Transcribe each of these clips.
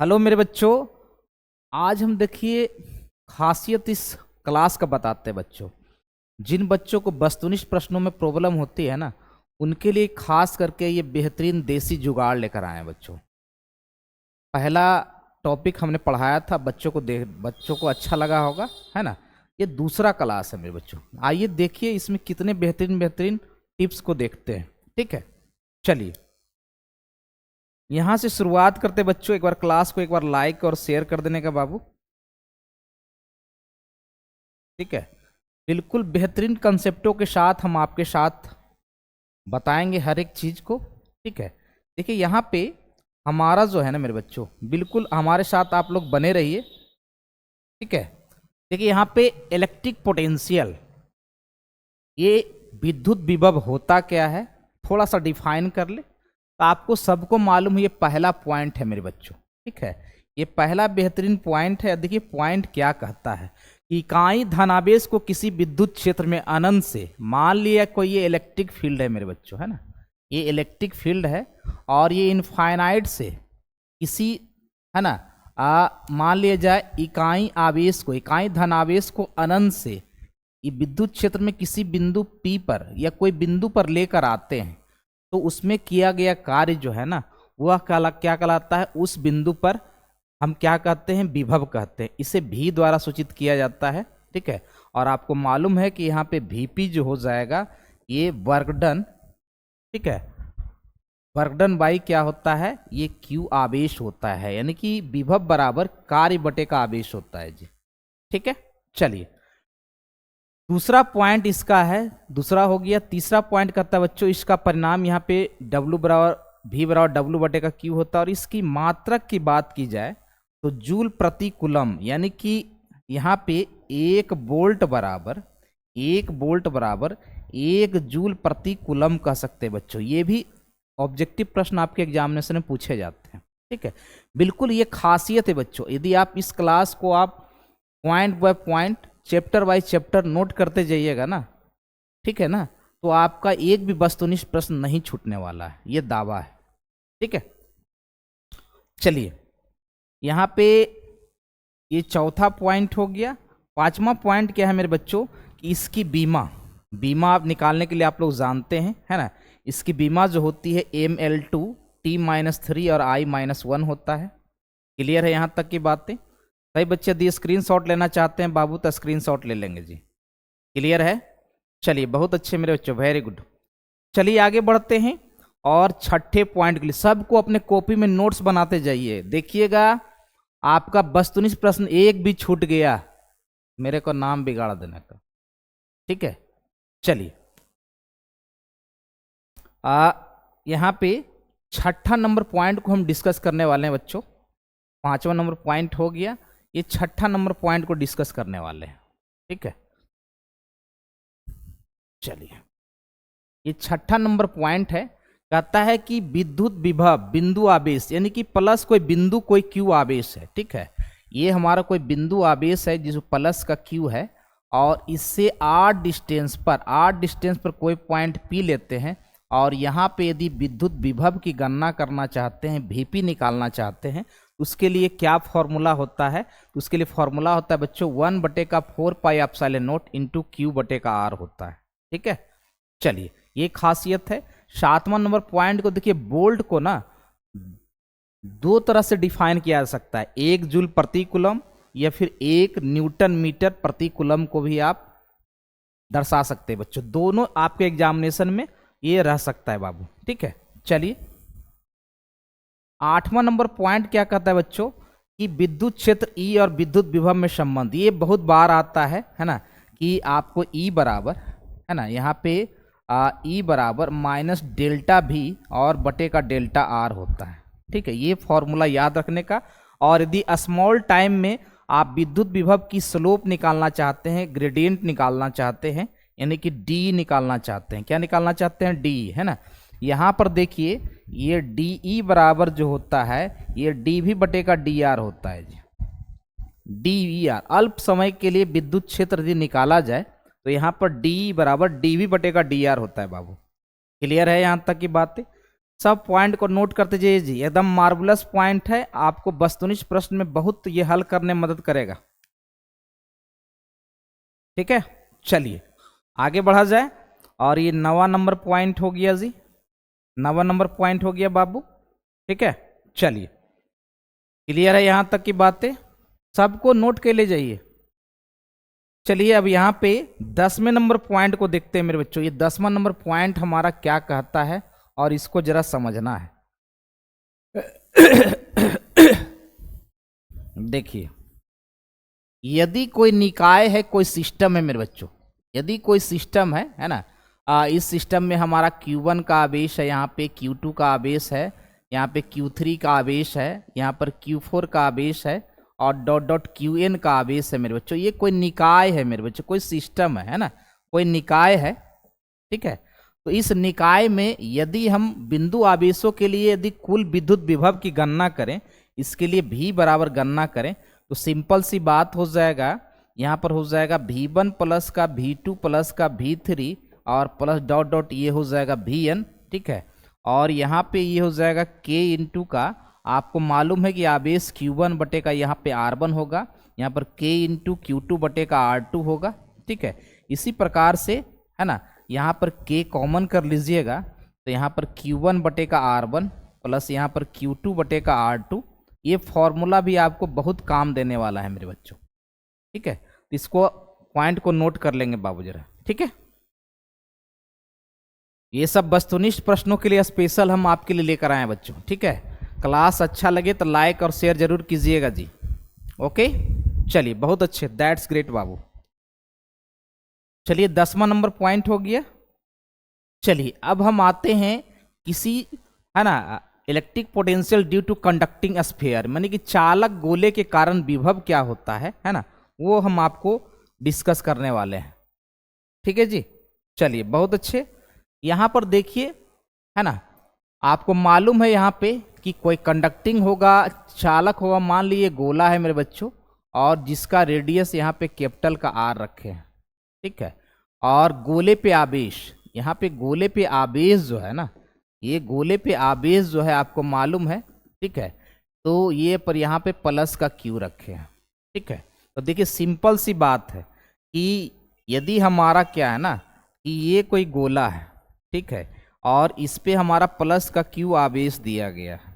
Hello मेरे बच्चों। आज हम देखिए खासियत इस क्लास का बताते हैं बच्चों। जिन बच्चों को वस्तुनिष्ठ प्रश्नों में प्रॉब्लम होती है ना, उनके लिए खास करके ये बेहतरीन देसी जुगाड़ लेकर आए हैं बच्चों। पहला टॉपिक हमने पढ़ाया था बच्चों को अच्छा लगा होगा, है ना। ये दूसरा क्लास है मेरे बच्चों। आइए देखिए इसमें कितने बेहतरीन बेहतरीन टिप्स को देखते हैं। ठीक है, चलिए यहां से शुरुआत करते बच्चों। एक बार क्लास को एक बार लाइक और शेयर कर देने का बाबू। ठीक है, बिल्कुल बेहतरीन कंसेप्टों के साथ हम आपके साथ बताएंगे हर एक चीज को। ठीक है, देखिए यहाँ पे हमारा जो है ना मेरे बच्चों, बिल्कुल हमारे साथ आप लोग बने रहिए। ठीक है, देखिए यहाँ पे इलेक्ट्रिक पोटेंशियल, ये विद्युत विभव होता क्या है, थोड़ा सा डिफाइन कर ले तो आपको सबको मालूम है। ये पहला पॉइंट है मेरे बच्चों। ठीक है, ये पहला बेहतरीन पॉइंट है। देखिए पॉइंट क्या कहता है कि इकाई धनावेश को किसी विद्युत क्षेत्र में अनंत से, मान लिया कोई ये इलेक्ट्रिक फील्ड है मेरे बच्चों, है ना, ये इलेक्ट्रिक फील्ड है और ये इनफाइनाइट से किसी, है ना, मान लिया जाए इकाई आवेश को, इकाई धनावेश को अनंत से ये विद्युत क्षेत्र में किसी बिंदु P पर या कोई बिंदु पर लेकर आते हैं, तो उसमें किया गया कार्य जो है ना, वह क्या कहलाता है, उस बिंदु पर हम क्या कहते हैं, विभव कहते हैं। इसे भी द्वारा सूचित किया जाता है। ठीक है, और आपको मालूम है कि यहाँ पे Vp जो हो जाएगा ये वर्क डन। ठीक है, वर्क डन बाई क्या होता है, ये Q आवेश होता है, यानी कि विभव बराबर कार्य बटे का आवेश होता है जी। ठीक है, चलिए दूसरा पॉइंट इसका है, दूसरा हो गया। तीसरा पॉइंट करता है बच्चों, इसका परिणाम यहाँ पे W बराबर V बराबर W बटे का Q होता है। और इसकी मात्रक की बात की जाए तो जूल प्रति कूलम, यानी कि यहाँ पे 1 वोल्ट बराबर 1 जूल प्रति कूलम कह सकते हैं बच्चों। ये भी ऑब्जेक्टिव प्रश्न आपके एग्जामिनेशन में पूछे जाते हैं। ठीक है, बिल्कुल ये खासियत है बच्चों। यदि आप इस क्लास को आप point by point, chapter by chapter note करते जाइएगा ना, ठीक है ना, तो आपका एक भी वस्तुनिष्ठ प्रश्न नहीं छूटने वाला है, ये दावा है। ठीक है, चलिए यहाँ पे ये चौथा पॉइंट हो गया। पांचवा पॉइंट क्या है मेरे बच्चों कि इसकी बीमा आप निकालने के लिए आप लोग जानते हैं, है ना। इसकी बीमा जो होती है ML2 T-3 और I-1 होता है। क्लियर है यहाँ तक की बातें? सही बच्चे यदि स्क्रीनशॉट लेना चाहते हैं बाबू तो स्क्रीनशॉट ले लेंगे जी। क्लियर है? चलिए बहुत अच्छे मेरे बच्चों, वेरी गुड। चलिए आगे बढ़ते हैं और छठे पॉइंट के लिए सबको अपने कॉपी में नोट्स बनाते जाइए। देखिएगा आपका वस्तुनिष्ठ प्रश्न एक भी छूट गया, मेरे को नाम बिगाड़ देने का। ठीक है, चलिए यहाँ पे छठा नंबर पॉइंट को हम डिस्कस करने वाले हैं बच्चों। पांचवा नंबर पॉइंट हो गया, ये छठा नंबर पॉइंट को डिस्कस करने वाले हैं। ठीक है, चलिए ये छठा नंबर पॉइंट है, कहता है कि विद्युत विभव बिंदु आवेश, यानी कि प्लस कोई बिंदु कोई Q आवेश है। ठीक है, ये हमारा कोई बिंदु आवेश है जिस प्लस का Q है और इससे r डिस्टेंस पर कोई पॉइंट P लेते हैं और यहाँ पे यदि विद्युत विभव की गणना करना चाहते हैं, Vp निकालना चाहते हैं, उसके लिए क्या फॉर्मूला होता है, तो उसके लिए फॉर्मूला होता है बच्चों 1 बटे का 4 pi epsilon naught into Q बटे का R होता है। ठीक है, चलिए ये खासियत है। सातवां नंबर पॉइंट को देखिए, बोल्ट को ना दो तरह से डिफाइन किया जा सकता है, 1 जूल प्रति कूलम या फिर 1 न्यूटन मीटर प्रति कूलम को भी आप दर्शा सकते हैं बच्चों। दोनों आपके एग्जामिनेशन में ये रह सकता है बाबू। ठीक है, चलिए आठवां नंबर पॉइंट क्या कहता है बच्चों कि विद्युत क्षेत्र E और विद्युत विभव में संबंध। ये बहुत बार आता है ना, कि आपको E बराबर, है ना, यहाँ पे E बराबर माइनस डेल्टा V और बटे का डेल्टा R होता है। ठीक है, ये फॉर्मूला याद रखने का। और यदि स्मॉल टाइम में आप विद्युत विभव की स्लोप निकालना चाहते हैं, ग्रेडियंट निकालना चाहते हैं, यानी कि D निकालना चाहते हैं, क्या निकालना चाहते हैं, D, है ना। यहाँ पर देखिए ये DE बराबर जो होता है ये DV बटे का DR होता है जी। DVR अल्प समय के लिए विद्युत क्षेत्र यदि निकाला जाए तो यहाँ पर DE बराबर DV बटे का DR होता है बाबू। क्लियर है यहाँ तक की बातें? सब पॉइंट को नोट करते जाइए जी, एकदम मार्वलस पॉइंट है, आपको वस्तुनिष्ठ प्रश्न में बहुत ये हल करने में मदद करेगा। ठीक है, चलिए आगे बढ़ा जाए। और ये 9वां नंबर पॉइंट हो गया जी, 9वां नंबर पॉइंट हो गया बाबू। ठीक है, चलिए क्लियर है यहां तक की बातें, सबको नोट के ले जाइए। चलिए अब यहाँ पे 10वें नंबर पॉइंट को देखते हैं मेरे बच्चों। ये 10वां नंबर पॉइंट हमारा क्या कहता है और इसको जरा समझना है। देखिए, यदि कोई निकाय है, कोई सिस्टम है मेरे बच्चों, यदि कोई सिस्टम है ना, इस सिस्टम में हमारा Q1 का आवेश है, यहाँ पे Q2 का आवेश है, यहाँ पे Q3 का आवेश है, यहाँ पर Q4 का आवेश है और डॉट डॉट Qn का आवेश है मेरे बच्चों। ये कोई निकाय है मेरे बच्चों, कोई सिस्टम है ना, कोई निकाय है। ठीक है, तो इस निकाय में यदि हम बिंदु आवेशों के लिए यदि कुल विद्युत विभव की गणना करें, इसके लिए V बराबर गणना करें, तो सिंपल सी बात हो जाएगा, यहाँ पर हो जाएगा V1 प्लस का V2 प्लस का V3 और प्लस डॉट डॉट ये हो जाएगा Vn। ठीक है, और यहाँ पे ये हो जाएगा K इंटू का, आपको मालूम है कि आवेश Q1 बटे का यहाँ पे R1 होगा, यहाँ पर K इंटू Q2 बटे का R2 होगा। ठीक है, इसी प्रकार से है ना, यहाँ पर K कॉमन कर लीजिएगा, तो यहाँ पर Q1 बटे का R1 प्लस यहाँ पर Q2 बटे का R2, ये फॉर्मूला भी आपको बहुत काम देने वाला है मेरे बच्चों। ठीक है, तो इसको पॉइंट को नोट कर लेंगे बाबू जरा। ठीक है, ये सब वस्तुनिष्ठ प्रश्नों के लिए स्पेशल हम आपके लिए लेकर आए हैं बच्चों। ठीक है, क्लास अच्छा लगे तो लाइक और शेयर जरूर कीजिएगा जी। ओके, चलिए बहुत अच्छे, दैट्स ग्रेट बाबू। चलिए 10वां नंबर पॉइंट हो गया। चलिए अब हम आते हैं किसी, है ना, electric potential due to conducting sphere, माने कि चालक गोले के कारण विभव क्या होता है ना, वो हम आपको डिस्कस करने वाले हैं। ठीक है जी, चलिए बहुत अच्छे। यहाँ पर देखिए, है ना, आपको मालूम है यहाँ पे कि कोई कंडक्टिंग होगा, चालक होगा, मान लीजिए गोला है मेरे बच्चों, और जिसका रेडियस यहाँ पे कैपिटल का R रखे हैं। ठीक है, और गोले पे आवेश, यहाँ पे गोले पे आवेश जो है ना, ये गोले पे आवेश जो है आपको मालूम है। ठीक है, तो ये पर यहाँ पे प्लस का Q रखे हैं। ठीक है, तो देखिए सिंपल सी बात है कि यदि हमारा क्या है ना, कि ये कोई गोला है, ठीक है, और इस पे हमारा प्लस का Q आवेश दिया गया है।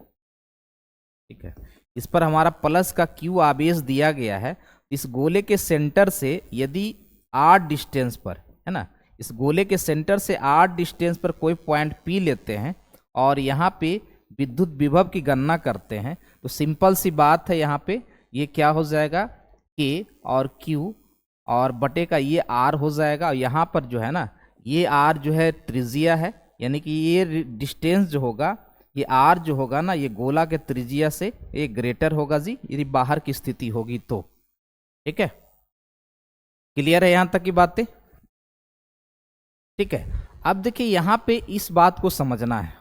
ठीक है, इस पर हमारा प्लस का Q आवेश दिया गया है। इस गोले के सेंटर से यदि R डिस्टेंस पर, है ना, इस गोले के सेंटर से R डिस्टेंस पर कोई पॉइंट P लेते हैं और यहाँ पे विद्युत विभव की गणना करते हैं, तो सिंपल सी बात है, यहाँ पे ये क्या हो जाएगा, K और Q और बटे का ये R हो जाएगा। और यहाँ पर जो है ना, ये R जो है त्रिज्या है, यानी कि ये डिस्टेंस जो होगा, ये R जो होगा ना, ये गोला के त्रिज्या से ये ग्रेटर होगा जी, यदि बाहर की स्थिति होगी तो। ठीक है, क्लियर है यहाँ तक की बातें। ठीक है, अब देखिए यहाँ पे इस बात को समझना है,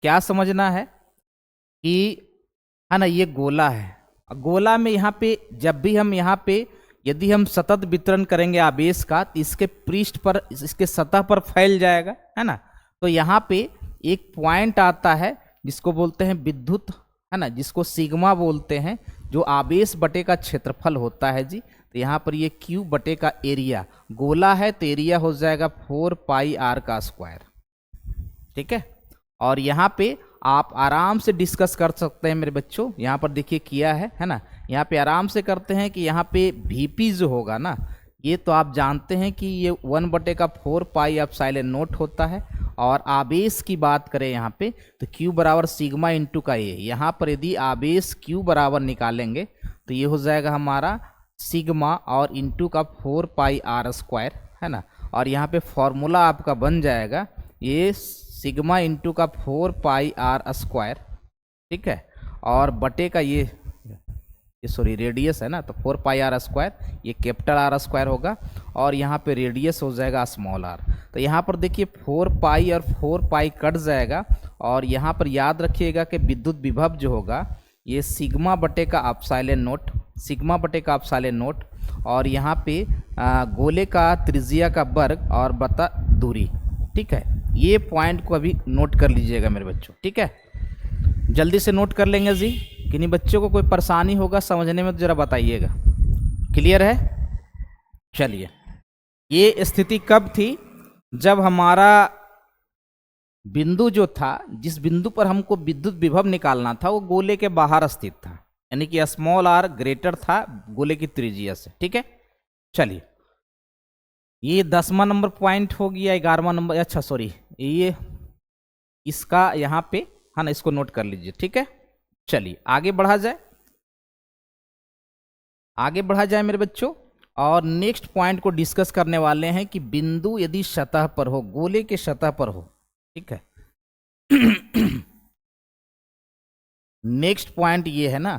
क्या समझना है कि, है ना, ये गोला है, गोला में यहाँ पे जब भी हम यहाँ पे यदि हम सतत वितरण करेंगे आवेश का, तो इसके पृष्ठ पर, इसके सतह पर फैल जाएगा, है ना। तो यहाँ पे एक पॉइंट आता है जिसको बोलते हैं विद्युत, है ना, जिसको सिग्मा बोलते हैं, जो आवेश बटे का क्षेत्रफल होता है जी। तो यहाँ पर ये Q बटे का एरिया, गोला है तो एरिया हो जाएगा 4 पाई R का स्क्वायर। ठीक है, और यहाँ पे आप आराम से डिस्कस कर सकते हैं मेरे बच्चों, यहाँ पर देखिए किया है ना, यहाँ पे आराम से करते हैं कि यहाँ पे Vp जो होगा ना, ये तो आप जानते हैं कि ये 1 बटे का 4 पाई एप्सिलॉन नॉट होता है। और आवेश की बात करें यहाँ पे, तो Q बराबर सिग्मा इंटू का ये, यहाँ पर यदि आवेश Q बराबर निकालेंगे तो ये हो जाएगा हमारा सिग्मा और इंटू का 4 पाई R स्क्वायर, है ना। और यहाँ पे फॉर्मूला आपका बन जाएगा ये सिग्मा इंटू का 4 पाई R स्क्वायर। ठीक है, और बटे का ये सॉरी रेडियस है ना, तो 4 पाई R स्क्वायर, ये कैपिटल R स्क्वायर होगा, और यहाँ पे रेडियस हो जाएगा स्मॉल r। तो यहाँ पर देखिए 4 पाई और 4 पाई कट जाएगा, और यहाँ पर याद रखिएगा कि विद्युत विभव जो होगा ये सिग्मा बटे का एप्सिलॉन नोट, सिग्मा बटे का एप्सिलॉन नोट, और यहाँ पे गोले का त्रिज्या का वर्ग और बता दूरी, ठीक है, ये पॉइंट को अभी नोट कर लीजिएगा मेरे बच्चों, ठीक है। जल्दी से नोट कर लेंगे जी, किन्हीं बच्चों को कोई परेशानी होगा समझने में तो ज़रा बताइएगा। क्लियर है? चलिए, ये स्थिति कब थी? जब हमारा बिंदु जो था, जिस बिंदु पर हमको विद्युत विभव निकालना था, वो गोले के बाहर स्थित था, यानी कि स्मॉल आर ग्रेटर था गोले की त्रिज्या से, ठीक है। चलिए, ये 10वां नंबर पॉइंट हो गया। 11वां नंबर, अच्छा सॉरी, ये इसका यहाँ पे है ना, इसको नोट कर लीजिए, ठीक है। चलिए आगे बढ़ा जाए, आगे बढ़ा जाए मेरे बच्चों, और नेक्स्ट पॉइंट को डिस्कस करने वाले हैं कि बिंदु यदि सतह पर हो, गोले के सतह पर हो, ठीक है। नेक्स्ट पॉइंट ये है ना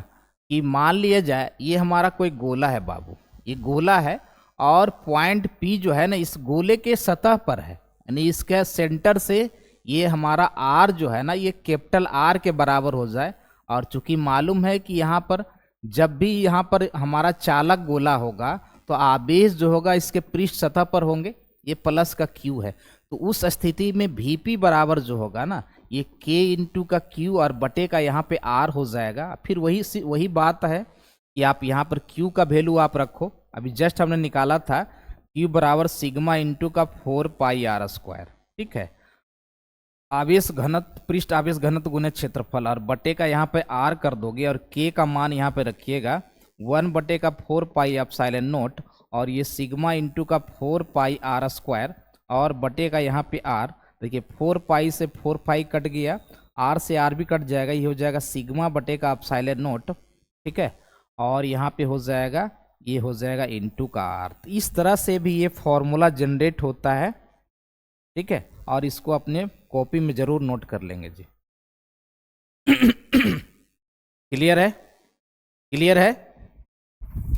कि मान लिया जाए ये हमारा कोई गोला है बाबू, ये गोला है और पॉइंट P जो है ना इस गोले के सतह पर है, यानी इसके सेंटर से ये हमारा R जो है ना ये कैपिटल R के बराबर हो जाए। और चूंकि मालूम है कि यहाँ पर जब भी यहाँ पर हमारा चालक गोला होगा तो आवेश जो होगा इसके पृष्ठ सतह पर होंगे, ये प्लस का Q है, तो उस स्थिति में Vp बराबर जो होगा ना ये K इंटू का Q और बटे का यहाँ पे R हो जाएगा। फिर वही बात है कि आप यहाँ पर Q का वैल्यू आप रखो, अभी जस्ट हमने निकाला था Q बराबर सिग्मा इंटू का 4 पाई R स्क्वायर, ठीक है। आवेश घनत्व, पृष्ठ आवेश घनत्व गुने क्षेत्रफल, और बटे का यहाँ पे R कर दोगे और K का मान यहाँ पे रखिएगा 1 बटे का 4 पाई एप्सिलॉन नोट, और ये सिग्मा इंटू का 4 पाई R स्क्वायर और बटे का यहाँ पे R। देखिए 4 पाई से 4 पाई कट गया, R से R भी कट जाएगा, ये हो जाएगा सिग्मा बटे का एप्सिलॉन नोट, ठीक है। और यहाँ पे हो जाएगा, ये हो जाएगा इंटू का R। तो इस तरह से भी ये फॉर्मूला जनरेट होता है, ठीक है। और इसको अपने कॉपी में जरूर नोट कर लेंगे जी। क्लियर है? क्लियर है?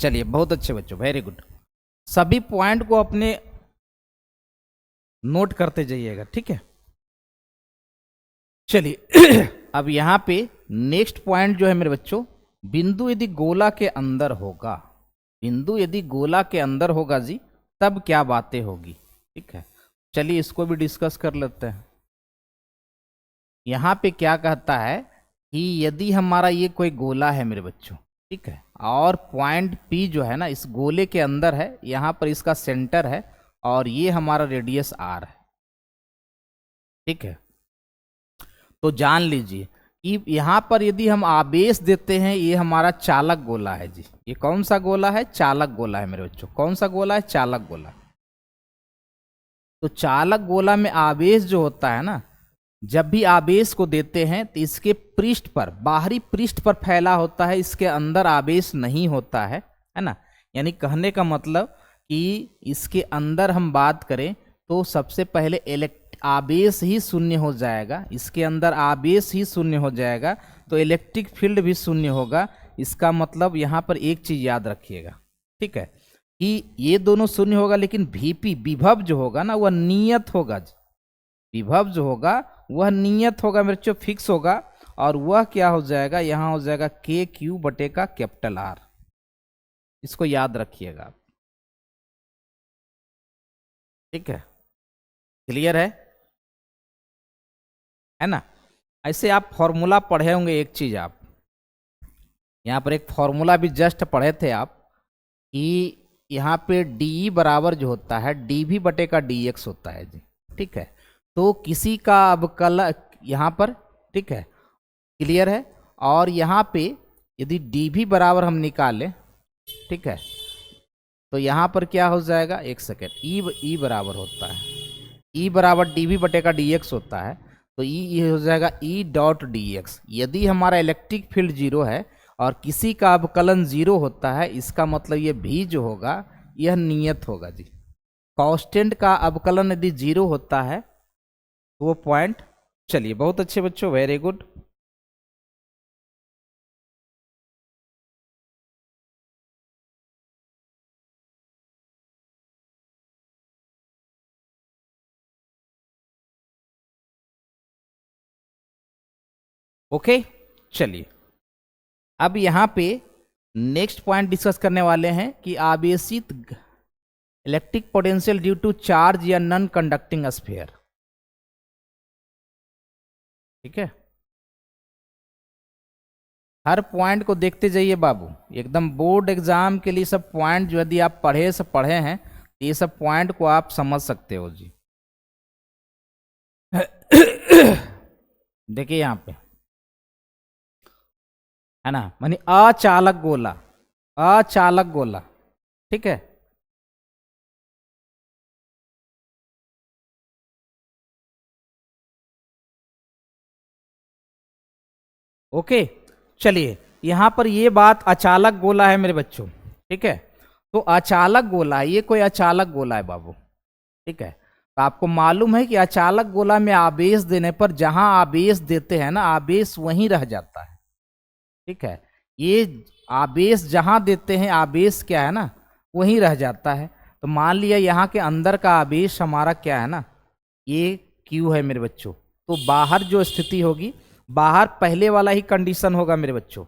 चलिए बहुत अच्छे बच्चों, वेरी गुड। सभी पॉइंट को अपने नोट करते जाइएगा, ठीक है। चलिए अब यहाँ पे नेक्स्ट पॉइंट जो है मेरे बच्चों, बिंदु यदि गोला के अंदर होगा, बिंदु यदि गोला के अंदर होगा जी, तब क्या बातें होगी, ठीक है। चलिए इसको भी डिस्कस कर लेते हैं। यहाँ पे क्या कहता है कि यदि हमारा ये कोई गोला है मेरे बच्चों, ठीक है, और पॉइंट P जो है ना इस गोले के अंदर है, यहाँ पर इसका सेंटर है और ये हमारा रेडियस R है, ठीक है। तो जान लीजिए कि यहाँ पर यदि हम आवेश देते हैं, ये हमारा चालक गोला है जी। ये कौन सा गोला है? चालक गोला है मेरे बच्चों। कौन सा गोला है? चालक गोला। तो चालक गोला में आवेश जो होता है ना, जब भी आवेश को देते हैं तो इसके पृष्ठ पर, बाहरी पृष्ठ पर फैला होता है, इसके अंदर आवेश नहीं होता है ना। यानी कहने का मतलब कि इसके अंदर हम बात करें तो सबसे पहले आवेश ही शून्य हो जाएगा, इसके अंदर आवेश ही शून्य हो जाएगा, तो इलेक्ट्रिक फील्ड भी शून्य होगा। इसका मतलब यहाँ पर एक चीज याद रखिएगा, ठीक है, कि ये दोनों शून्य होगा, लेकिन Vp विभव जो होगा ना वह नियत होगा। विभव जो होगा वह नियत होगा मेरे बच्चों, फिक्स होगा, और वह क्या हो जाएगा, यहाँ हो जाएगा KQ बटे का कैपिटल R। इसको याद रखिएगा, ठीक है। क्लियर है ना। ऐसे आप फॉर्मूला पढ़े होंगे, एक चीज आप यहाँ पर एक फॉर्मूला भी जस्ट पढ़े थे आप कि यहाँ पे DE बराबर जो होता है DV बटे का DX होता है जी, ठीक है। तो किसी का अवकलन यहाँ पर, ठीक है, क्लियर है। और यहाँ पे यदि DV बराबर हम निकालें, ठीक है, तो यहाँ पर क्या हो जाएगा, एक सेकेंड, E बराबर होता है, E बराबर DV बटे का DX होता है, तो ये हो जाएगा E डॉट DX। यदि हमारा इलेक्ट्रिक फील्ड 0 है और किसी का अवकलन 0 होता है, इसका मतलब ये V जो होगा यह नियत होगा जी। कांस्टेंट का अवकलन यदि 0 होता है तो वो पॉइंट, चलिए बहुत अच्छे बच्चों, वेरी गुड। ओके, चलिए अब यहाँ पे नेक्स्ट पॉइंट डिस्कस करने वाले हैं कि आवेशित electric potential due to charge या नॉन कंडक्टिंग स्फीयर। ठीक है, हर पॉइंट को देखते जाइए बाबू, एकदम बोर्ड एग्जाम के लिए सब पॉइंट जो यदि आप पढ़े से पढ़े हैं तो ये सब पॉइंट को आप समझ सकते हो जी। देखिए यहाँ पे है ना, मानी अचालक गोला, अचालक गोला, ठीक है। ओके, चलिए यहां पर ये बात अचालक गोला है मेरे बच्चों, ठीक है। तो अचालक गोला है, ये कोई अचालक गोला है बाबू, ठीक है। तो आपको मालूम है कि अचालक गोला में आवेश देने पर जहां आवेश देते हैं ना, आवेश वहीं रह जाता है, ठीक है। ये आवेश जहां देते हैं, आवेश क्या है ना, वहीं रह जाता है। तो मान लिया यहाँ के अंदर का आवेश हमारा क्या है ना, ये क्यू है मेरे बच्चों। तो बाहर जो स्थिति होगी, बाहर पहले वाला ही कंडीशन होगा मेरे बच्चों।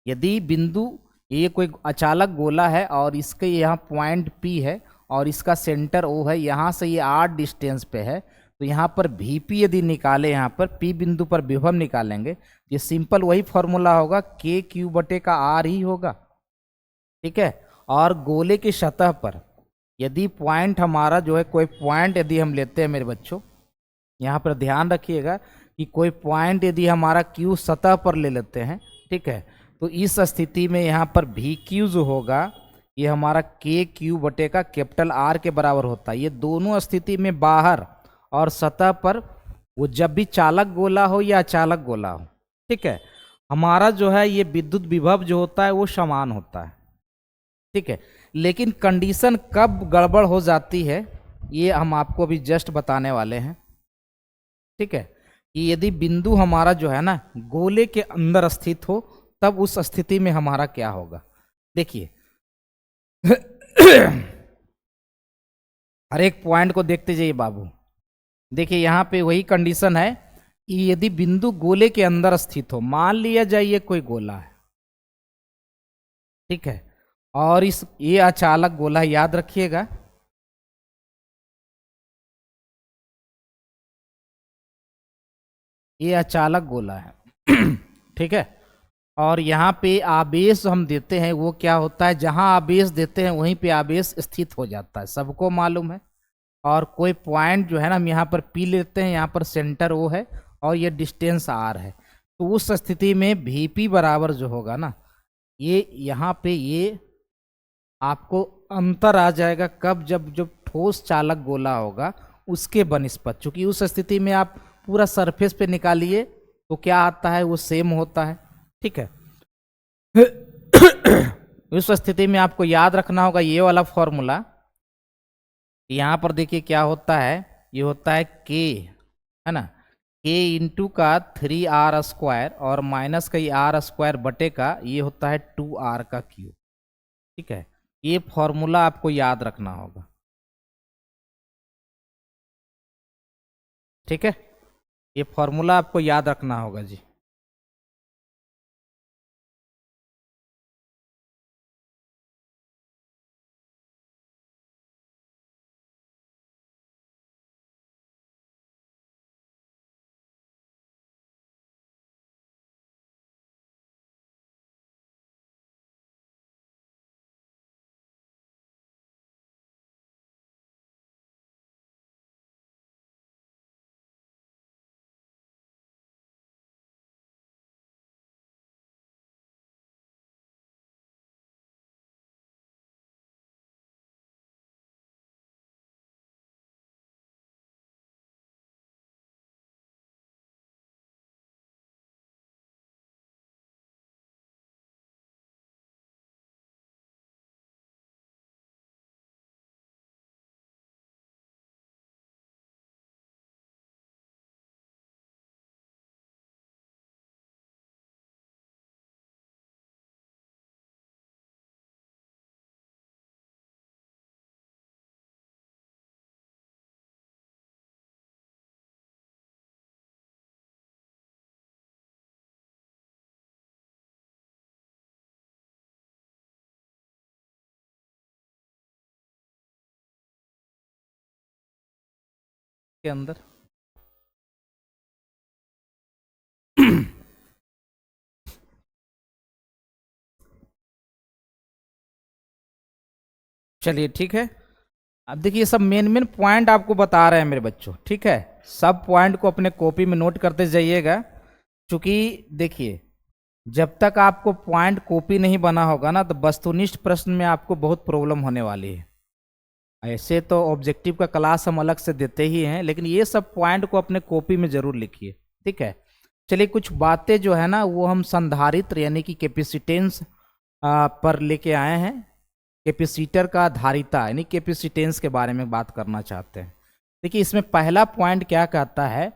यदि बिंदु, ये कोई अचालक गोला है और इसके यहाँ पॉइंट पी है और इसका सेंटर ओ है, यहाँ से ये आर डिस्टेंस पे है, तो यहाँ पर वीपी यदि निकाले, यहाँ पर पी बिंदु पर विभव निकालेंगे, ये सिंपल वही फॉर्मूला होगा, के क्यू बटे का आर ही होगा, ठीक है। और गोले की सतह पर यदि पॉइंट हमारा जो है, कोई पॉइंट यदि हम लेते हैं मेरे बच्चों, यहाँ पर ध्यान रखिएगा कि कोई पॉइंट यदि हमारा क्यू सतह पर ले लेते हैं, ठीक है, तो इस स्थिति में यहाँ पर भी क्यू जो होगा, ये हमारा के क्यू बटे का कैपिटल आर के बराबर होता है। ये दोनों स्थिति में बाहर और सतह पर, वो जब भी चालक गोला हो या अचालक गोला हो, ठीक है, हमारा जो है ये विद्युत विभव जो होता है वो समान होता है, ठीक है। लेकिन कंडीशन कब गड़बड़ हो जाती है, ये हम आपको अभी जस्ट बताने वाले हैं, ठीक है। कि यदि बिंदु हमारा जो है ना गोले के अंदर स्थित हो, तब उस स्थिति में हमारा क्या होगा, देखिए। हर एक पॉइंट को देखते जाइए बाबू। देखिए यहाँ पे वही कंडीशन है कि यदि बिंदु गोले के अंदर स्थित हो, मान लिया जाए ये कोई गोला है, ठीक है, और इस ये अचालक गोला है, याद रखिएगा, ये अचालक गोला है। ठीक है। और यहाँ पे आवेश हम देते हैं, वो क्या होता है, जहां आवेश देते हैं वहीं पे आवेश स्थित हो जाता है, सबको मालूम है। और कोई पॉइंट जो है ना, हम यहाँ पर पी लेते हैं, यहाँ पर सेंटर ओ है और ये डिस्टेंस आर है। तो उस स्थिति में वीपी बराबर जो होगा ना, ये यहाँ पे ये आपको अंतर आ जाएगा कब, जब जब ठोस चालक गोला होगा उसके बनिस्पत, चूंकि उस स्थिति में आप पूरा सरफेस पे निकालिए तो क्या आता है, वो सेम होता है, ठीक है। उस स्थिति में आपको याद रखना होगा ये वाला फॉर्मूला। यहाँ पर देखिए क्या होता है, ये होता है के, है ना, के इंटू का 3r² और माइनस का ये r² बटे का ये होता है 2r का क्यूब, ठीक है। ये फॉर्मूला आपको याद रखना होगा, ठीक है। ये फॉर्मूला आपको याद रखना होगा जी। के अंदर चलिए ठीक है। अब देखिए सब मेन मेन पॉइंट आपको बता रहे हैं मेरे बच्चों, ठीक है। सब पॉइंट को अपने कॉपी में नोट करते जाइएगा, क्योंकि देखिए जब तक आपको पॉइंट कॉपी नहीं बना होगा ना तो वस्तुनिष्ठ प्रश्न में आपको बहुत प्रॉब्लम होने वाली है। ऐसे तो ऑब्जेक्टिव का क्लास हम अलग से देते ही हैं, लेकिन ये सब पॉइंट को अपने कॉपी में जरूर लिखिए, ठीक है। चलिए कुछ बातें जो है ना वो हम संधारित्र यानी कि कैपेसिटेंस पर लेके आए हैं। कैपेसिटर का धारिता यानी कैपेसिटेंस के बारे में बात करना चाहते हैं। देखिए इसमें पहला पॉइंट क्या कहता है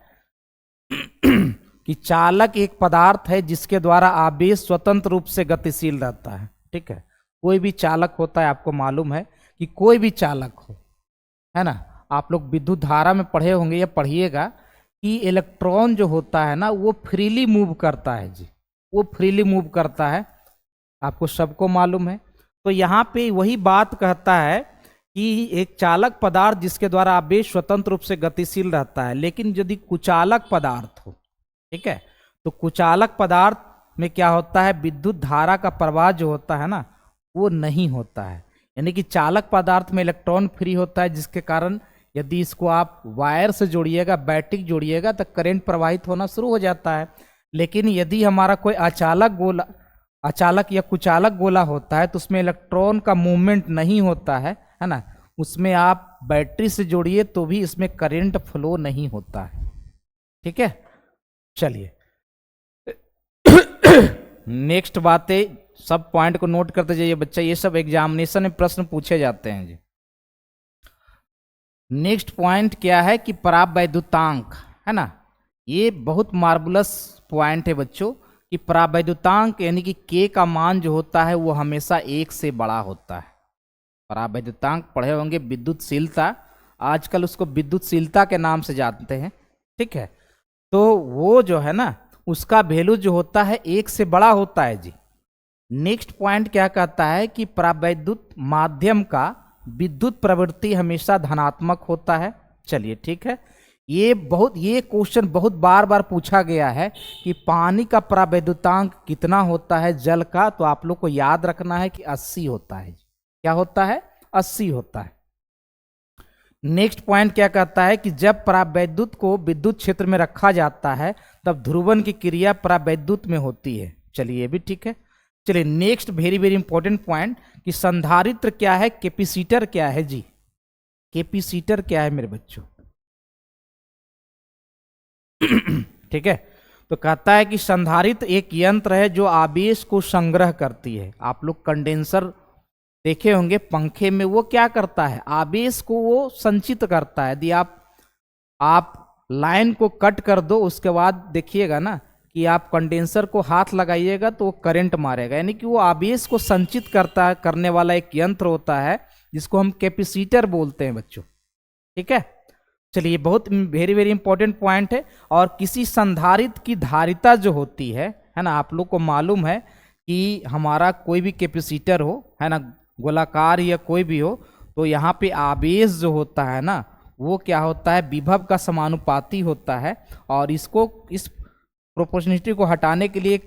कि चालक एक पदार्थ है जिसके द्वारा आवेश स्वतंत्र रूप से गतिशील रहता है, ठीक है। कोई भी चालक होता है, आपको मालूम है कि कोई भी चालक हो, है ना। आप लोग विद्युत धारा में पढ़े होंगे या पढ़िएगा कि इलेक्ट्रॉन जो होता है ना वो फ्रीली मूव करता है जी, वो फ्रीली मूव करता है, आपको सबको मालूम है। तो यहाँ पे वही बात कहता है कि एक चालक पदार्थ जिसके द्वारा आवेश स्वतंत्र रूप से गतिशील रहता है, लेकिन यदि कुचालक पदार्थ हो, ठीक है, तो कुचालक पदार्थ में क्या होता है, विद्युत धारा का प्रवाह जो होता है ना वो नहीं होता है। यानी कि चालक पदार्थ में इलेक्ट्रॉन फ्री होता है, जिसके कारण यदि इसको आप वायर से जोड़िएगा, बैटरी जोड़िएगा तो करंट प्रवाहित होना शुरू हो जाता है। लेकिन यदि हमारा कोई अचालक या कुचालक गोला होता है तो उसमें इलेक्ट्रॉन का मूवमेंट नहीं होता है ना। उसमें आप बैटरी से जोड़िए तो भी इसमें करंट फ्लो नहीं होता है, ठीक है। चलिए नेक्स्ट बातें, सब पॉइंट को नोट करते जाइए बच्चा, ये सब एग्जामिनेशन में प्रश्न पूछे जाते हैं जी। नेक्स्ट पॉइंट क्या है कि परावैद्युतांक, है ना। ये बहुत मार्वलस पॉइंट है बच्चों कि परावैद्युतांक यानी कि के का मान जो होता है वो हमेशा 1 से बड़ा होता है। परावैद्युतांक पढ़े होंगे, विद्युतशीलता, आजकल उसको विद्युतशीलता के नाम से जानते हैं, ठीक है। तो वो जो है ना उसका वैल्यू जो होता है 1 से बड़ा होता है जी। नेक्स्ट पॉइंट क्या कहता है कि परावैद्युत माध्यम का विद्युत प्रवृत्ति हमेशा धनात्मक होता है। चलिए ठीक है, ये क्वेश्चन बहुत बार बार पूछा गया है कि पानी का परावैद्युतांक कितना होता है जल का, तो आप लोग को याद रखना है कि 80 होता है। क्या होता है, 80 होता है। नेक्स्ट पॉइंट क्या कहता है कि जब परावैद्युत को विद्युत क्षेत्र में रखा जाता है तब ध्रुवण की क्रिया परावैद्युत में होती है। चलिए ये भी ठीक है। चलिए next very very important point कि संधारित्र क्या है, कैपेसिटर क्या है जी। कैपेसिटर क्या है मेरे बच्चों ठीक है। तो कहता है कि संधारित्र एक यंत्र है जो आवेश को संग्रह करती है। आप लोग कंडेंसर देखे होंगे पंखे में, वो क्या करता है, आवेश को वो संचित करता है। यदि आप लाइन को कट कर दो, उसके बाद देखिएगा ना कि आप कंडेंसर को हाथ लगाइएगा तो वो करंट मारेगा, यानी कि वो आवेश को संचित करने वाला एक यंत्र होता है जिसको हम कैपेसिटर बोलते हैं बच्चों, ठीक है। चलिए बहुत वेरी वेरी इंपॉर्टेंट पॉइंट है। और किसी संधारित्र की धारिता जो होती है ना, आप लोग को मालूम है कि हमारा कोई भी कैपेसिटर हो, है ना, गोलाकार या कोई भी हो, तो यहाँ पे आवेश जो होता है ना वो क्या होता है, विभव का समानुपाती होता है। और इस प्रोपोर्शनलिटी को हटाने के लिए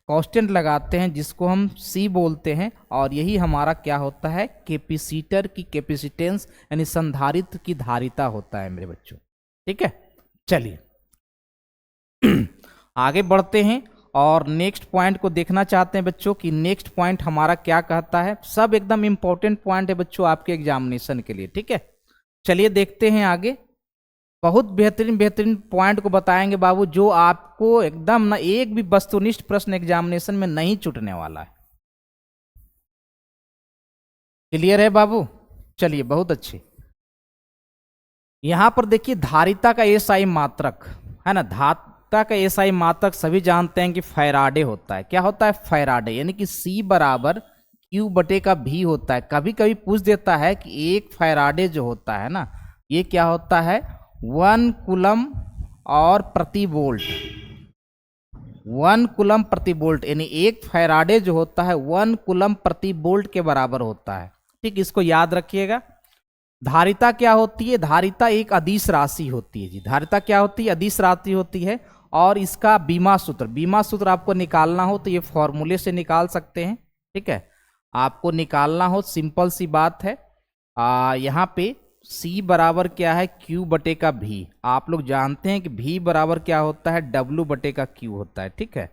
कांस्टेंट लगाते हैं जिसको हम C बोलते हैं, और यही हमारा क्या होता है, कैपेसिटर की कैपेसिटेंस यानी संधारित्र की धारिता होता है मेरे बच्चों, ठीक है। चलिए आगे बढ़ते हैं और नेक्स्ट पॉइंट को देखना चाहते हैं बच्चों कि नेक्स्ट पॉइंट हमारा क्या कहता है। सब एकदम इंपॉर्टेंट पॉइंट है बच्चों आपके एग्जामिनेशन के लिए, ठीक है। चलिए देखते हैं आगे, बहुत बेहतरीन बेहतरीन पॉइंट को बताएंगे बाबू, जो आपको एकदम ना एक भी वस्तुनिष्ठ प्रश्न एग्जामिनेशन में नहीं छूटने वाला है। क्लियर है बाबू, चलिए बहुत अच्छे। यहां पर देखिए धारिता का एसआई मात्रक, है ना, धारिता का एसआई मात्रक सभी जानते हैं कि फैराडे होता है। क्या होता है, फैराडे, यानी कि C बराबर Q बटे का V होता है। कभी कभी पूछ देता है कि एक फैराडे जो होता है ना ये क्या होता है, 1 कूलम और प्रति वोल्ट, 1 कूलम प्रति वोल्ट, यानी एक फैराडे जो होता है 1 कूलम प्रति वोल्ट के बराबर होता है, ठीक। इसको याद रखिएगा। धारिता क्या होती है, धारिता एक अदिश राशि होती है जी। धारिता क्या होती है, अदिश राशि होती है। और इसका बीमा सूत्र आपको निकालना हो तो ये फॉर्मूले से निकाल सकते हैं, ठीक है। आपको निकालना हो, सिंपल सी बात है यहाँ पे C बराबर क्या है, Q बटे का V। आप लोग जानते हैं कि V बराबर क्या होता है, W बटे का Q होता है, ठीक है।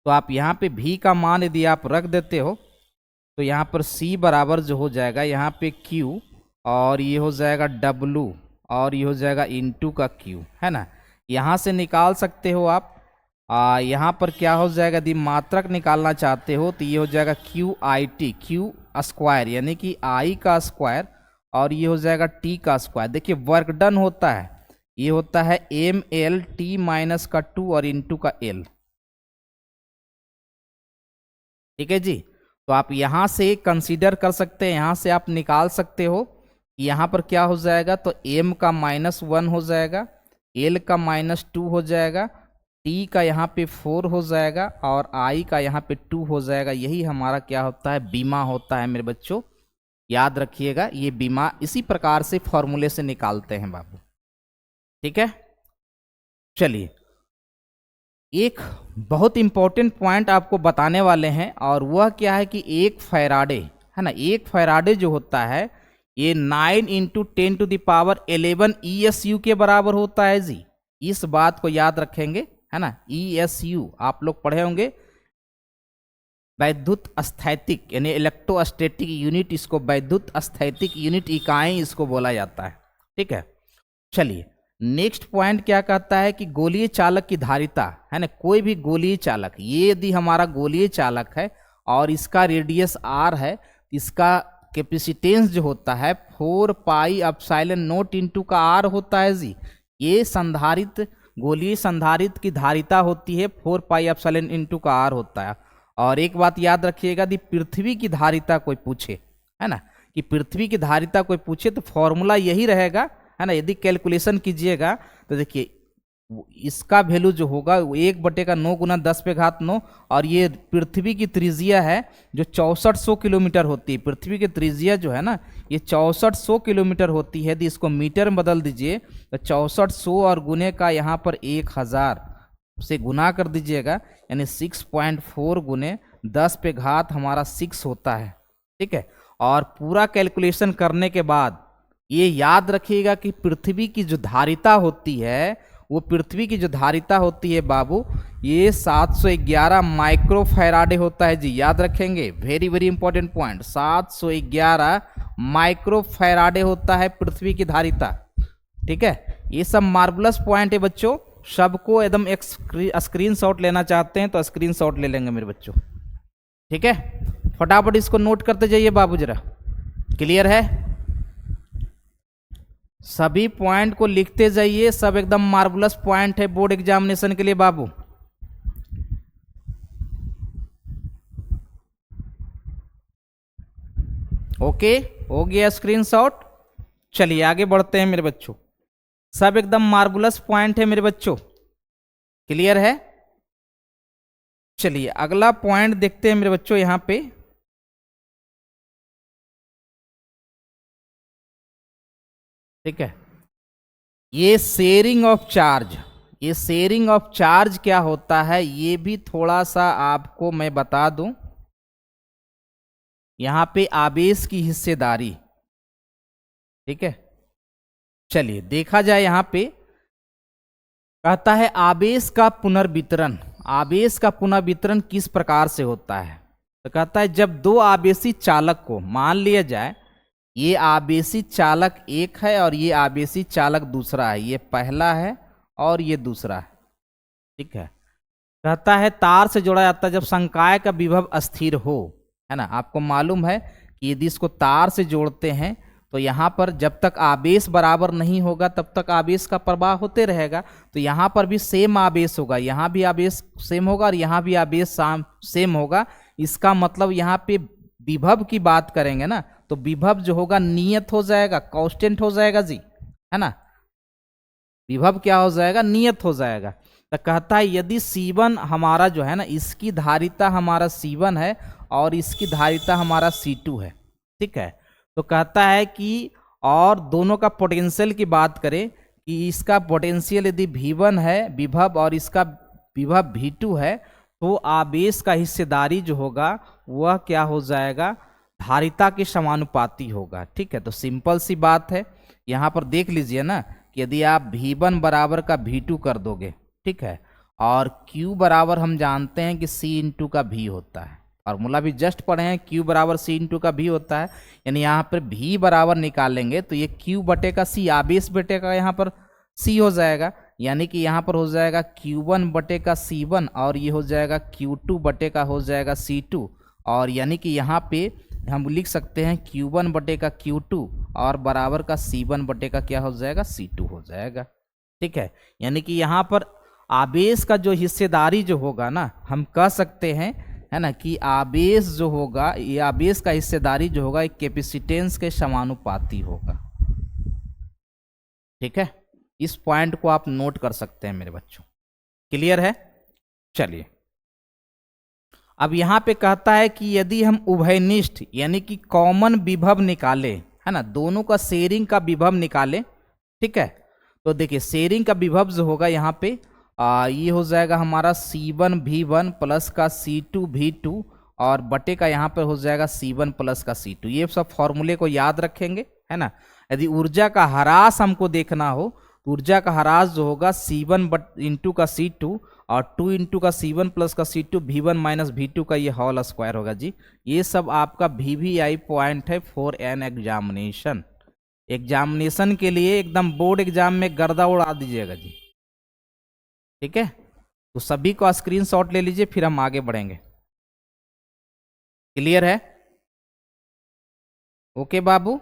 तो आप यहाँ पे V का मान यदि आप रख देते हो तो यहाँ पर C बराबर जो हो जाएगा यहाँ पे Q, और ये हो जाएगा W, और ये हो जाएगा इंटू का Q, है ना। यहाँ से निकाल सकते हो आप। यहाँ पर क्या हो जाएगा, यदि मात्रक निकालना चाहते हो तो ये हो जाएगा QIT, Q स्क्वायर यानी कि I का स्क्वायर, और ये हो जाएगा T का स्क्वायर। देखिए वर्क डन होता है, ये होता है ML T माइनस का 2 और इंटू का L, ठीक है जी। तो आप यहाँ से कंसीडर कर सकते हैं, यहाँ से आप निकाल सकते हो। यहाँ पर क्या हो जाएगा, तो M का -1 हो जाएगा, L का -2 हो जाएगा, T का यहाँ पे 4 हो जाएगा, और I का यहाँ पे 2 हो जाएगा। यही हमारा क्या होता है, बीमा होता है मेरे बच्चों, याद रखिएगा। ये बीमा इसी प्रकार से फॉर्मूले से निकालते हैं बाबू, ठीक है। चलिए एक बहुत इंपॉर्टेंट पॉइंट आपको बताने वाले हैं, और वह क्या है कि 1 फैराडे, है ना, 1 फैराडे जो होता है ये 9 × 10⁻11 ESU के बराबर होता है जी। इस बात को याद रखेंगे, है ना। ESU आप लोग पढ़े होंगे, वैद्युत स्थैतिक यानी इलेक्ट्रोस्टैटिक यूनिट, इसको वैद्युत स्थैतिक यूनिट इकाई इसको बोला जाता है, ठीक है। चलिए नेक्स्ट पॉइंट क्या कहता है कि गोलीय चालक की धारिता, है ना, कोई भी गोलीय चालक, ये यदि हमारा गोलीय चालक है और इसका रेडियस r है, इसका कैपेसिटेंस जो होता है 4 पाई एप्सिलॉन नॉट इंटू का r होता है जी। ये संधारित्र, गोलीय संधारित्र की धारिता होती है 4 पाई एप्सिलॉन इंटू का r होता है। और एक बात याद रखिएगा, यदि पृथ्वी की धारिता कोई पूछे, है ना, कि पृथ्वी की धारिता कोई पूछे तो फॉर्मूला यही रहेगा, है ना। यदि कैलकुलेशन कीजिएगा तो देखिए इसका वैल्यू जो होगा वो 1/9 × 10⁻9, और ये पृथ्वी की त्रिज्या है जो 6400 किलोमीटर होती है। पृथ्वी की त्रिज्या जो है ना ये 6400 किलोमीटर होती है। यदि इसको मीटर में बदल दीजिए तो 6400 और गुने का यहाँ पर 1000 से गुना कर दीजिएगा, यानी 6.4 गुने 10 हमारा 6 होता है, ठीक है। और पूरा कैलकुलेशन करने के बाद ये याद रखिएगा कि पृथ्वी की जो धारिता होती है, वो पृथ्वी की जो धारिता होती है बाबू, ये 711 माइक्रो फैराडे होता है जी, याद रखेंगे। Very very important point, 711 micro Faraday होता है पृथ्वी की धारिता, ठीक है। ये सब मार्वलस पॉइंट है बच्चों, सबको एकदम एक स्क्रीनशॉट लेना चाहते हैं तो स्क्रीनशॉट ले लेंगे मेरे बच्चों, ठीक है। फटाफट इसको नोट करते जाइए बाबू जरा। क्लियर है, सभी पॉइंट को लिखते जाइए, सब एकदम मार्वलस पॉइंट है बोर्ड एग्जामिनेशन के लिए बाबू। ओके हो गया स्क्रीनशॉट। चलिए आगे बढ़ते हैं मेरे बच्चों, सब एकदम मार्वलस पॉइंट है मेरे बच्चों, क्लियर है। चलिए अगला पॉइंट देखते हैं मेरे बच्चों। यहां पे ठीक है, ये शेयरिंग ऑफ चार्ज, ये शेयरिंग ऑफ चार्ज क्या होता है ये भी थोड़ा सा आपको मैं बता दूं। यहां पे आवेश की हिस्सेदारी, ठीक है। चलिए देखा जाए, यहां पे कहता है आवेश का पुनर्वितरण। आवेश का पुनर्वितरण किस प्रकार से होता है, तो कहता है जब दो आवेशी चालक को, मान लिया जाए ये आवेशी चालक एक है और ये आवेशी चालक दूसरा है, ये पहला है और ये दूसरा है, ठीक है। कहता है तार से जोड़ा जाता है जब संकाय का विभव अस्थिर हो, है ना। आपको मालूम है कि यदि इसको तार से जोड़ते हैं तो यहाँ पर जब तक आवेश बराबर नहीं होगा तब तक आवेश का प्रवाह होते रहेगा। तो यहाँ पर भी सेम आवेश होगा, यहाँ भी आवेश सेम होगा और यहाँ भी आवेश सेम होगा। इसका मतलब यहाँ पे विभव की बात करेंगे ना, तो विभव जो होगा नियत हो जाएगा, कांस्टेंट हो जाएगा जी, है ना। विभव क्या हो जाएगा, नियत हो जाएगा। तो कहता है यदि C1 हमारा जो है ना, इसकी धारिता हमारा C1 है और इसकी धारिता हमारा C2 है, ठीक है। तो कहता है कि और दोनों का पोटेंशियल की बात करें कि इसका पोटेंशियल यदि V1 है विभव और इसका विभव V2 है, तो आवेश का हिस्सेदारी जो होगा वह क्या हो जाएगा, धारिता के समानुपाती होगा। ठीक है, तो सिंपल सी बात है, यहाँ पर देख लीजिए ना कि यदि आप V1 बराबर का V2 कर दोगे, ठीक है, और Q बराबर हम जानते हैं कि C इंटू का V होता है, फॉर्मूला भी जस्ट पढ़े हैं, Q बराबर C इंटू का V होता है, यानी यहाँ पर V बराबर निकालेंगे तो ये Q बटे का C, आवेश बटे का यहाँ पर C हो जाएगा, यानी कि यहाँ पर हो जाएगा Q1 बटे का C1 और ये हो जाएगा Q2 बटे का हो जाएगा C2, और यानी कि यहाँ पे हम लिख सकते हैं Q1 बटे का Q2 और बराबर का C1 बटे का क्या हो जाएगा, C2 हो जाएगा। ठीक है, यानी कि यहाँ पर आवेश का जो हिस्सेदारी जो होगा ना, हम कह सकते हैं, है ना, कि आवेश जो होगा, ये आवेश का हिस्सेदारी जो होगा एक कैपेसिटेंस के समानुपाती होगा। ठीक है, इस पॉइंट को आप नोट कर सकते हैं मेरे बच्चों। क्लियर है? चलिए, अब यहाँ पे कहता है कि यदि हम उभयनिष्ठ यानी कि कॉमन विभव निकाले, है ना, दोनों का शेयरिंग का विभव निकाले, ठीक है, तो देखिए शेयरिंग का विभव जो होगा यहाँ पे ये हो जाएगा हमारा C1 V1 प्लस का C2 V2 और बटे का यहाँ पर हो जाएगा C1 प्लस का C2। ये सब फॉर्मूले को याद रखेंगे, है ना। यदि ऊर्जा का ह्रास हमको देखना हो, ऊर्जा का ह्रास जो होगा C1 इंटू का C2 और 2 इंटू का C1 प्लस का C2 V1 माइनस V2 का ये होल स्क्वायर होगा जी। ये सब आपका VVI पॉइंट है फॉर एन एग्जामिनेशन। एग्जामिनेशन के लिए एकदम बोर्ड एग्जाम में गर्दा उड़ा दीजिएगा जी। ठीक है, तो सभी को स्क्रीनशॉट ले लीजिए, फिर हम आगे बढ़ेंगे। क्लियर है? ओके बाबू,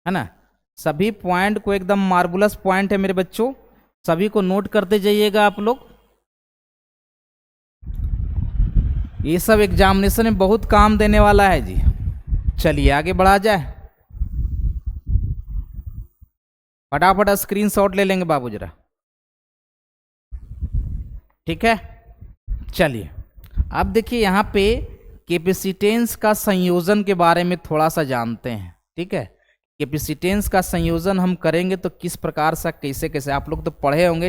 है ना। सभी पॉइंट को एकदम मार्बुलस पॉइंट है मेरे बच्चों, सभी को नोट करते जाइएगा आप लोग। ये सब एग्जामिनेशन में बहुत काम देने वाला है जी। चलिए आगे बढ़ा जाए, फटाफट स्क्रीनशॉट ले लेंगे बाबू जरा। ठीक है, चलिए अब देखिए यहाँ पे कैपेसिटेंस का संयोजन के बारे में थोड़ा सा जानते हैं। ठीक है, कैपेसिटेंस का संयोजन हम करेंगे तो किस प्रकार से कैसे कैसे, आप लोग तो पढ़े होंगे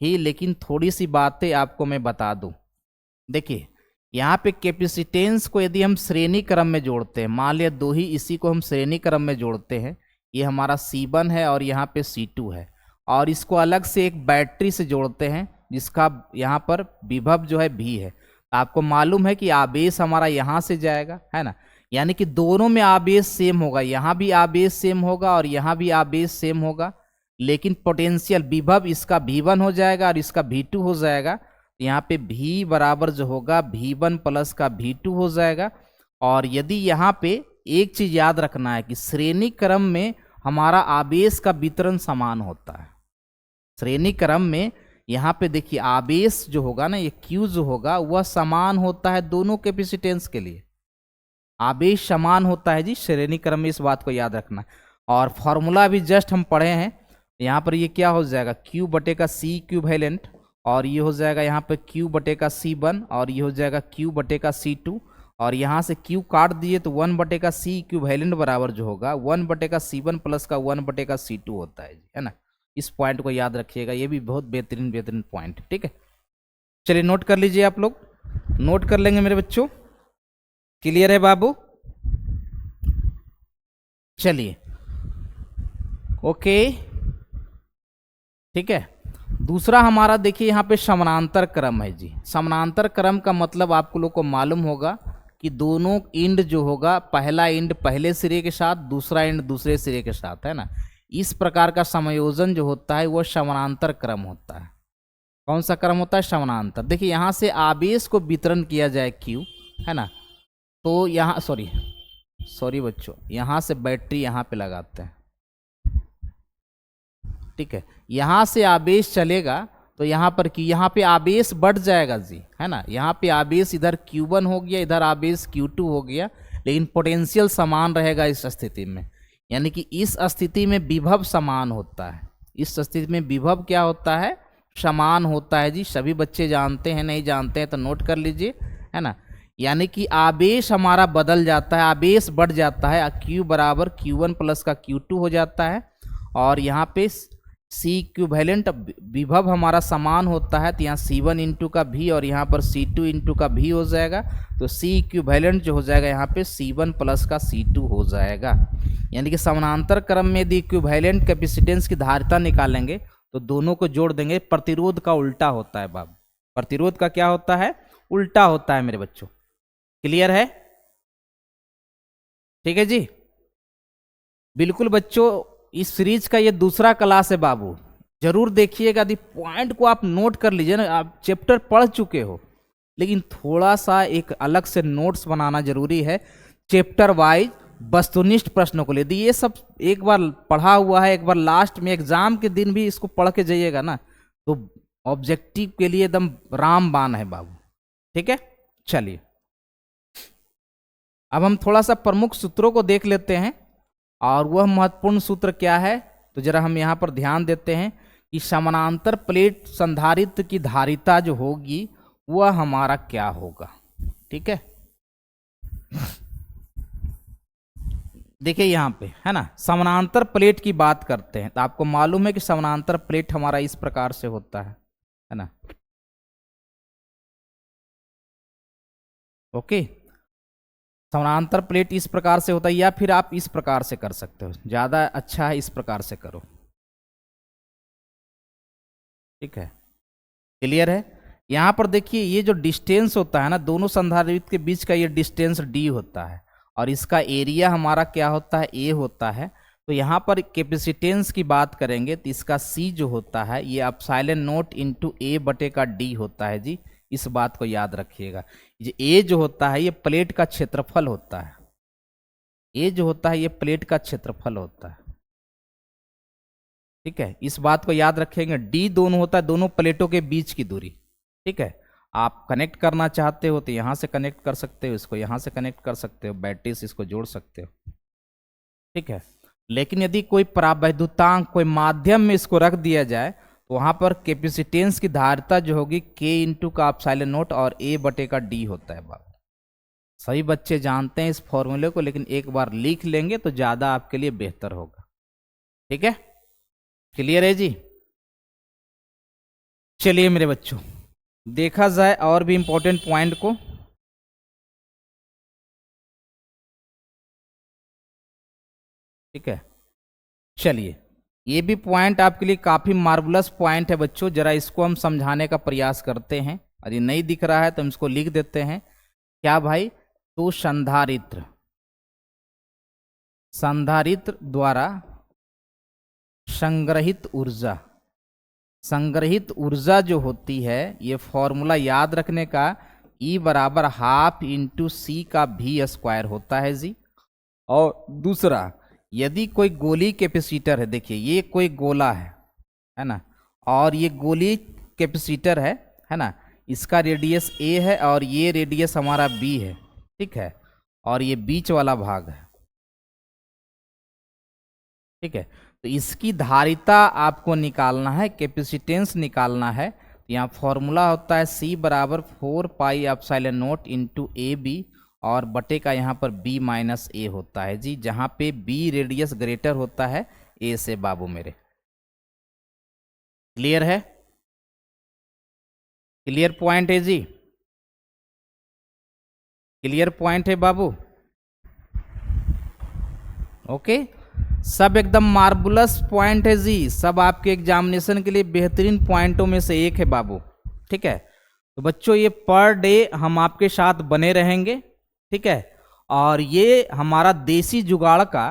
ही, लेकिन थोड़ी सी बातें आपको मैं बता दूं। देखिए यहाँ पे कैपेसिटेंस को यदि हम श्रेणी क्रम में जोड़ते हैं, मान लिया दो ही इसी को हम श्रेणी क्रम में जोड़ते हैं, ये हमारा C1 है और यहाँ पे C2 है, और इसको अलग से एक बैटरी से जोड़ते हैं जिसका यहाँ पर विभव जो है V है। आपको मालूम है कि आवेश हमारा यहाँ से जाएगा, है ना, यानी कि दोनों में आवेश सेम होगा, यहाँ भी आवेश सेम होगा और यहाँ भी आवेश सेम होगा, लेकिन पोटेंशियल विभव इसका V1 हो जाएगा और इसका V2 हो जाएगा। यहाँ पे V बराबर जो होगा V1 प्लस का V2 हो जाएगा। और यदि यहाँ पे एक चीज याद रखना है कि श्रेणी क्रम में हमारा आवेश का वितरण समान होता है। श्रेणी क्रम में यहाँ पे देखिए आवेश जो होगा ना, ये Q जो होगा वह समान होता है दोनों कैपेसिटेंस के लिए, आवेश समान होता है जी श्रेणी क्रम में, इस बात को याद रखना। और फॉर्मूला भी जस्ट हम पढ़े हैं, यहाँ पर ये क्या हो जाएगा Q बटे का C इक्विवेलेंट, और ये हो जाएगा यहाँ पे Q बटे का C1 और ये हो जाएगा Q बटे का C2, और यहाँ से Q काट दिए तो 1 बटे का C इक्विवेलेंट बराबर जो होगा 1 बटे का C1 प्लस का 1 बटे का C2 होता है ना। इस पॉइंट को याद रखिएगा, ये भी बहुत बेहतरीन पॉइंट। ठीक है, चलिए नोट कर लीजिए, आप लोग नोट कर लेंगे मेरे बच्चों। क्लियर है बाबू? चलिए ओके, ठीक है। दूसरा हमारा देखिए यहाँ पे समानांतर क्रम है जी। समानांतर क्रम का मतलब आपको लोग को मालूम होगा कि दोनों इंड जो होगा, पहला इंड पहले सिरे के साथ, दूसरा इंड दूसरे सिरे के साथ, है ना। इस प्रकार का संयोजन जो होता है वह समानांतर क्रम होता है। कौन सा क्रम होता है? समानांतर। देखिए यहाँ से आवेश को वितरण किया जाए Q, है ना, तो यहाँ सॉरी बच्चों, यहाँ से बैटरी यहाँ पे लगाते हैं। ठीक है, यहाँ से आवेश चलेगा तो यहाँ पर यहाँ पे आवेश बढ़ जाएगा जी, है ना। यहाँ पे आवेश इधर Q1 हो गया, इधर आवेश Q2 हो गया, लेकिन पोटेंशियल समान रहेगा इस स्थिति में। यानी कि इस स्थिति में विभव समान होता है। इस स्थिति में विभव क्या होता है? समान होता है जी। सभी बच्चे जानते हैं, नहीं जानते हैं तो नोट कर लीजिए, है ना। यानी कि आवेश हमारा बदल जाता है, आवेश बढ़ जाता है, Q बराबर Q1 प्लस का Q2 हो जाता है, और यहाँ पे सी इक्विवेलेंट विभव हमारा समान होता है, तो यहाँ C1 इंटू का भी और यहाँ पर C2 इंटू का भी हो जाएगा, तो सी इक्विवेलेंट जो हो जाएगा यहाँ पे C1 प्लस का C2 हो जाएगा। यानी कि समानांतर क्रम में यदि इक्विवेलेंट कैपेसिटेंस की धारिता निकालेंगे तो दोनों को जोड़ देंगे। प्रतिरोध का उल्टा होता है बाबू, प्रतिरोध का क्या होता है, उल्टा होता है मेरे बच्चों। क्लियर है? ठीक है जी, बिल्कुल बच्चों, इस सीरीज का ये दूसरा क्लास है बाबू, जरूर देखिएगा। यदि पॉइंट को आप नोट कर लीजिए ना, आप चैप्टर पढ़ चुके हो, लेकिन थोड़ा सा एक अलग से नोट्स बनाना जरूरी है चैप्टर वाइज वस्तुनिष्ठ प्रश्नों को। यदि ये सब एक बार पढ़ा हुआ है, एक बार लास्ट में एग्जाम के दिन भी इसको पढ़ के जाइएगा ना, तो ऑब्जेक्टिव के लिए एकदम रामबाण है बाबू। ठीक है, चलिए अब हम थोड़ा सा प्रमुख सूत्रों को देख लेते हैं, और वह महत्वपूर्ण सूत्र क्या है, तो जरा हम यहाँ पर ध्यान देते हैं कि समानांतर प्लेट संधारित्र की धारिता जो होगी वह हमारा क्या होगा। ठीक है, देखिए यहाँ पे है ना, समानांतर प्लेट की बात करते हैं, तो आपको मालूम है कि समानांतर प्लेट हमारा इस प्रकार से होता है ना। ओके, समानांतर प्लेट इस प्रकार से होता है, या फिर आप इस प्रकार से कर सकते हो, ज्यादा अच्छा है इस प्रकार से करो। ठीक है, क्लियर है? यहां पर देखिए ये जो डिस्टेंस होता है ना, दोनों संधारित्र के बीच का ये डिस्टेंस डी होता है, और इसका एरिया हमारा क्या होता है, ए होता है। तो यहाँ पर कैपेसिटेंस की बात करेंगे तो इसका सी जो होता है ये एप्सिलॉन नॉट इंटू ए बटे का डी होता है जी। इस बात को याद रखिएगा। ये ए जो होता है ये प्लेट का क्षेत्रफल होता है, ए जो होता है ये प्लेट का क्षेत्रफल होता है। ठीक है, इस बात को याद रखेंगे। डी दोनों होता है दोनों प्लेटों के बीच की दूरी। ठीक है, आप कनेक्ट करना चाहते हो तो यहां से कनेक्ट कर सकते हो, इसको यहां से कनेक्ट कर सकते हो, बैटरी से इसको जोड़ सकते हो। ठीक है, लेकिन यदि कोई परावैद्युतांक कोई माध्यम में इसको रख दिया जाए तो वहां पर कैपेसिटेंस की धारिता जो होगी के इंटू का एप्सिलॉन नॉट और ए बटे का डी होता है बाबू। सभी बच्चे जानते हैं इस फॉर्मूले को, लेकिन एक बार लिख लेंगे तो ज्यादा आपके लिए बेहतर होगा। ठीक है, क्लियर है जी? चलिए मेरे बच्चों, देखा जाए और भी इंपॉर्टेंट पॉइंट को। ठीक है, चलिए ये भी पॉइंट आपके लिए काफी मार्वलस पॉइंट है बच्चों, जरा इसको हम समझाने का प्रयास करते हैं। यदि नहीं दिख रहा है तो हम इसको लिख देते हैं। क्या भाई? तो संधारित्र द्वारा संग्रहित ऊर्जा जो होती है, ये फॉर्मूला याद रखने का, E बराबर हाफ इंटू सी का भी स्क्वायर होता है जी। और दूसरा, यदि कोई गोली कैपेसिटर है, देखिए ये कोई गोला है ना, और ये गोली कैपेसिटर है ना, इसका रेडियस ए है और ये रेडियस हमारा बी है। ठीक है, और ये बीच वाला भाग है। ठीक है, तो इसकी धारिता आपको निकालना है, कैपेसिटेंस निकालना है। तो यहाँ फॉर्मूला होता है C बराबर 4 pi epsilon naught into A B, और बटे का यहाँ पर B माइनस ए होता है जी, जहाँ पे B रेडियस ग्रेटर होता है A से बाबू मेरे। क्लियर है? क्लियर पॉइंट है जी? क्लियर पॉइंट है बाबू? ओके, सब एकदम मार्बुलस पॉइंट है जी, सब आपके एग्जामिनेशन के लिए बेहतरीन पॉइंटों में से एक है बाबू। ठीक है, तो बच्चों ये पर डे हम आपके साथ बने रहेंगे। ठीक है, और ये हमारा देसी जुगाड़ का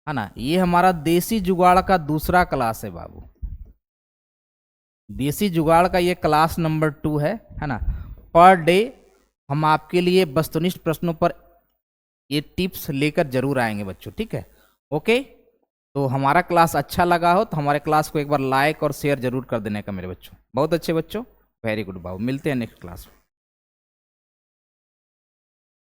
है ना, ये हमारा देसी जुगाड़ का दूसरा क्लास है बाबू। देसी जुगाड़ का ये क्लास नंबर 2 है ना। पर डे हम आपके लिए वस्तुनिष्ठ प्रश्नों पर ये टिप्स लेकर जरूर आएंगे बच्चों। ठीक है, ओके, तो हमारा क्लास अच्छा लगा हो तो हमारे क्लास को एक बार लाइक और शेयर जरूर कर देने का मेरे बच्चों। बहुत अच्छे बच्चों, वेरी गुड बाबू, मिलते हैं नेक्स्ट क्लास में।